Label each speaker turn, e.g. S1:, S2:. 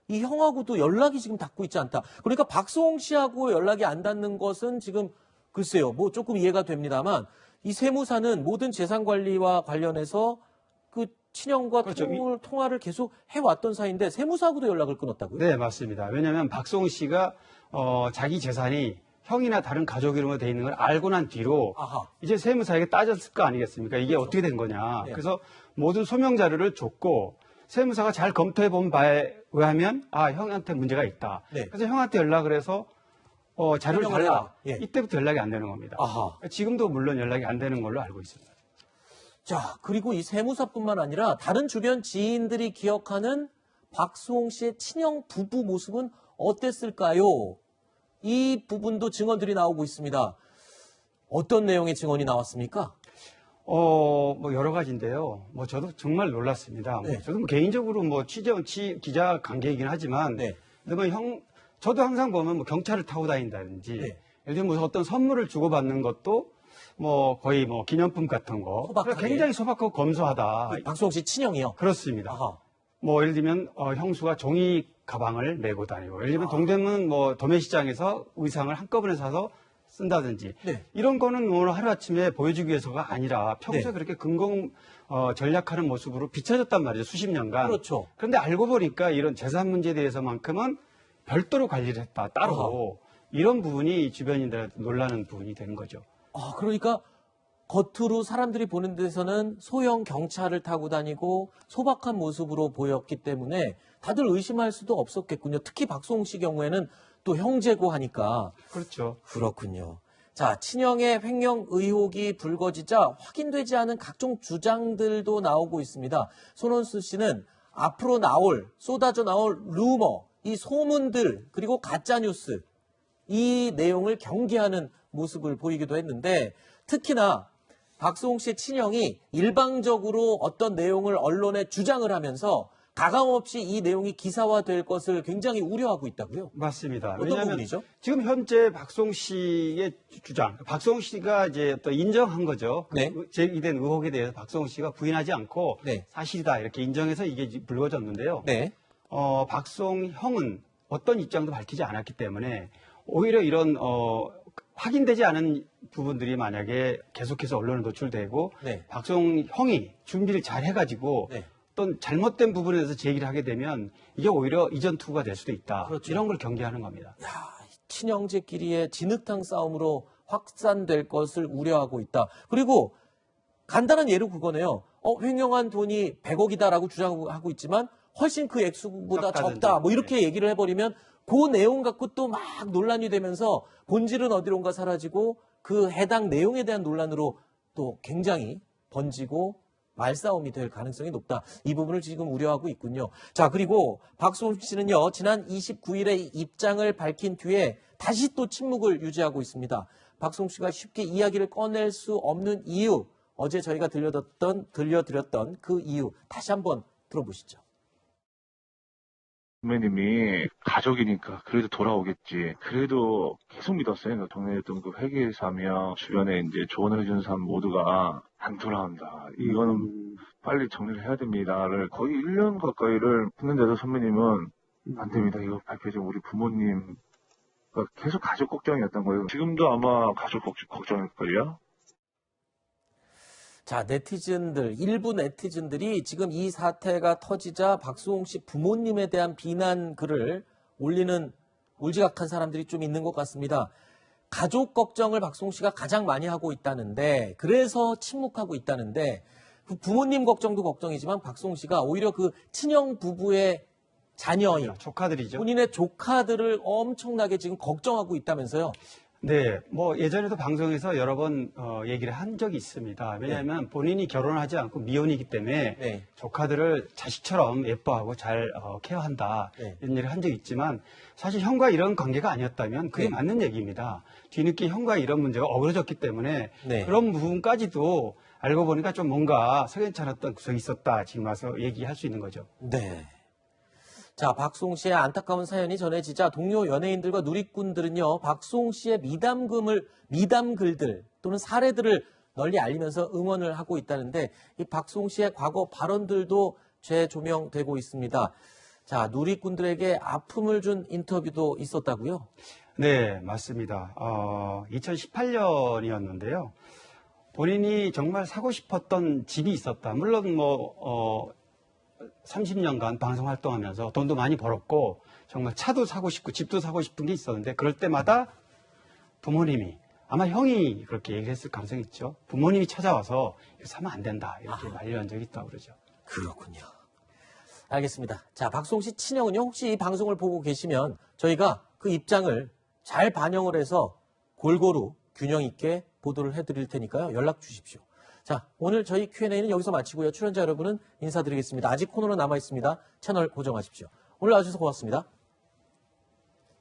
S1: 이 형하고도 연락이 지금 닿고 있지 않다. 그러니까 박수홍 씨하고 연락이 안 닿는 것은 지금 글쎄요, 뭐 조금 이해가 됩니다만 이 세무사는 모든 재산 관리와 관련해서 그 친형과
S2: 그렇죠.
S1: 통화를 계속 해왔던 사이인데 세무사하고도 연락을 끊었다고요?
S2: 네, 맞습니다. 왜냐하면 박수홍 씨가 자기 재산이 형이나 다른 가족 이름으로 돼 있는 걸 알고 난 뒤로
S1: 아하.
S2: 이제 세무사에게 따졌을 거 아니겠습니까? 이게
S1: 그렇죠.
S2: 어떻게 된 거냐.
S1: 네.
S2: 그래서 모든 소명 자료를 줬고 세무사가 잘 검토해 본 바에 의하면 형한테 문제가 있다.
S1: 네.
S2: 그래서 형한테 연락을 해서 자료를
S1: 설명을
S2: 달라.
S1: 해라. 예.
S2: 이때부터 연락이 안 되는 겁니다.
S1: 아하.
S2: 지금도 물론 연락이 안 되는 걸로 알고 있습니다.
S1: 자, 그리고 이 세무사뿐만 아니라 다른 주변 지인들이 기억하는 박수홍 씨의 친형 부부 모습은 어땠을까요? 이 부분도 증언들이 나오고 있습니다. 어떤 내용의 증언이 나왔습니까?
S2: 뭐 여러 가지인데요. 뭐 저도 정말 놀랐습니다.
S1: 네.
S2: 저도 뭐 개인적으로 뭐 기자 관계이긴 하지만,
S1: 네.
S2: 근데 저도 항상 보면 뭐 경차를 타고 다닌다든지,
S1: 네.
S2: 예를 들면 무슨 어떤 선물을 주고받는 것도 뭐 거의 뭐 기념품 같은 거,
S1: 소박하게.
S2: 굉장히 소박하고 검소하다.
S1: 박수홍 씨 친형이요.
S2: 그렇습니다.
S1: 아하.
S2: 뭐 예를 들면 형수가 종이 가방을 메고 다니고, 예를 들면 동대문 뭐 도매시장에서 의상을 한꺼번에 사서 쓴다든지
S1: 네.
S2: 이런 거는 오늘 하루아침에 보여주기 위해서가 아니라 평소에
S1: 네.
S2: 그렇게 전략하는 모습으로 비춰졌단 말이죠. 수십 년간.
S1: 그렇죠.
S2: 그런데 알고 보니까 이런 재산 문제에 대해서만큼은 별도로 관리를 했다. 따로. 이런 부분이 주변인들한테 놀라는 부분이 되는 거죠.
S1: 그러니까 겉으로 사람들이 보는 데서는 소형 경차를 타고 다니고 소박한 모습으로 보였기 때문에 다들 의심할 수도 없었겠군요. 특히 박수홍 씨 경우에는 또 형제고 하니까.
S2: 그렇죠.
S1: 그렇군요. 자, 친형의 횡령 의혹이 불거지자 확인되지 않은 각종 주장들도 나오고 있습니다. 손원수 씨는 앞으로 쏟아져 나올 루머, 이 소문들, 그리고 가짜뉴스, 이 내용을 경계하는 모습을 보이기도 했는데 특히나 박수홍 씨의 친형이 일방적으로 어떤 내용을 언론에 주장을 하면서 가감없이 이 내용이 기사화될 것을 굉장히 우려하고 있다고요?
S2: 맞습니다.
S1: 어떤
S2: 왜냐하면
S1: 부분이죠?
S2: 지금 현재 박수홍 씨의 주장, 박수홍 씨가 이제 또 인정한 거죠.
S1: 네.
S2: 제기된 의혹에 대해서 박수홍 씨가 부인하지 않고
S1: 네.
S2: 사실이다 이렇게 인정해서 이게 불거졌는데요.
S1: 네.
S2: 박수홍 형은 어떤 입장도 밝히지 않았기 때문에 오히려 이런 확인되지 않은 부분들이 만약에 계속해서 언론에 노출되고
S1: 네.
S2: 박수홍 형이 준비를 잘 해가지고
S1: 네.
S2: 어떤 잘못된 부분에 대해서 제기를 하게 되면 이게 오히려 이전 투구가 될 수도 있다.
S1: 그렇죠.
S2: 이런 걸 경계하는 겁니다.
S1: 친형제끼리의 진흙탕 싸움으로 확산될 것을 우려하고 있다. 그리고 간단한 예로 그거네요. 횡령한 돈이 100억이다라고 주장하고 있지만 훨씬 그 액수보다
S2: 적다든지.
S1: 적다. 뭐 이렇게 얘기를 해버리면 그 내용 갖고 또 막 논란이 되면서 본질은 어디론가 사라지고 그 해당 내용에 대한 논란으로 또 굉장히 번지고 말싸움이 될 가능성이 높다. 이 부분을 지금 우려하고 있군요. 자, 그리고 박수홍 씨는요, 지난 29일에 입장을 밝힌 뒤에 다시 또 침묵을 유지하고 있습니다. 박수홍 씨가 쉽게 이야기를 꺼낼 수 없는 이유, 어제 저희가 들려드렸던 그 이유, 다시 한번 들어보시죠.
S3: 선배님이 가족이니까 그래도 돌아오겠지. 그래도 계속 믿었어요. 동네에 있던 그 회계사며 주변에 이제 조언을 해준 사람 모두가 안 돌아온다. 이거는 빨리 정리를 해야 됩니다를 거의 1년 가까이를 했는데도 선배님은 안 됩니다. 이거 발표해준 우리 부모님 계속 가족 걱정이었던 거예요. 지금도 아마 가족 걱정일걸요.
S1: 자, 일부 네티즌들이 지금 이 사태가 터지자 박수홍 씨 부모님에 대한 비난 글을 올리는 울지각한 사람들이 좀 있는 것 같습니다. 가족 걱정을 박수홍 씨가 가장 많이 하고 있다는데, 그래서 침묵하고 있다는데, 그 부모님 걱정도 걱정이지만 박수홍 씨가 오히려 그 친형 부부의 자녀인
S2: 조카들이죠.
S1: 본인의 조카들을 엄청나게 지금 걱정하고 있다면서요.
S2: 네, 뭐 예전에도 방송에서 여러 번 얘기를 한 적이 있습니다. 왜냐하면 본인이 결혼을 하지 않고 미혼이기 때문에
S1: 네.
S2: 조카들을 자식처럼 예뻐하고 잘 케어한다.
S1: 네.
S2: 이런 얘기를 한 적이 있지만 사실 형과 이런 관계가 아니었다면 그게
S1: 네.
S2: 맞는 얘기입니다. 뒤늦게 형과 이런 문제가 어그러졌기 때문에
S1: 네.
S2: 그런 부분까지도 알고 보니까 좀 뭔가 석연찮았던 구석이 있었다. 지금 와서 얘기할 수 있는 거죠.
S1: 네. 자, 박수홍 씨의 안타까운 사연이 전해지자 동료 연예인들과 누리꾼들은요, 박수홍 씨의 미담 글들 또는 사례들을 널리 알리면서 응원을 하고 있다는데, 이 박수홍 씨의 과거 발언들도 재조명되고 있습니다. 자, 누리꾼들에게 아픔을 준 인터뷰도 있었다고요?
S2: 네, 맞습니다. 2018년이었는데요. 본인이 정말 사고 싶었던 집이 있었다. 물론 30년간 방송 활동하면서 돈도 많이 벌었고 정말 차도 사고 싶고 집도 사고 싶은 게 있었는데 그럴 때마다 부모님이 아마 형이 그렇게 얘기했을 가능성이 있죠. 부모님이 찾아와서 이거 사면 안 된다 이렇게 말려한 적이 있다고 그러죠.
S1: 그렇군요. 알겠습니다. 자, 박수홍 씨 친형은요, 혹시 이 방송을 보고 계시면 저희가 그 입장을 잘 반영을 해서 골고루 균형 있게 보도를 해드릴 테니까요. 연락 주십시오. 자, 오늘 저희 Q&A는 여기서 마치고요. 출연자 여러분은 인사드리겠습니다. 아직 코너는 남아있습니다. 채널 고정하십시오. 오늘 와주셔서 고맙습니다.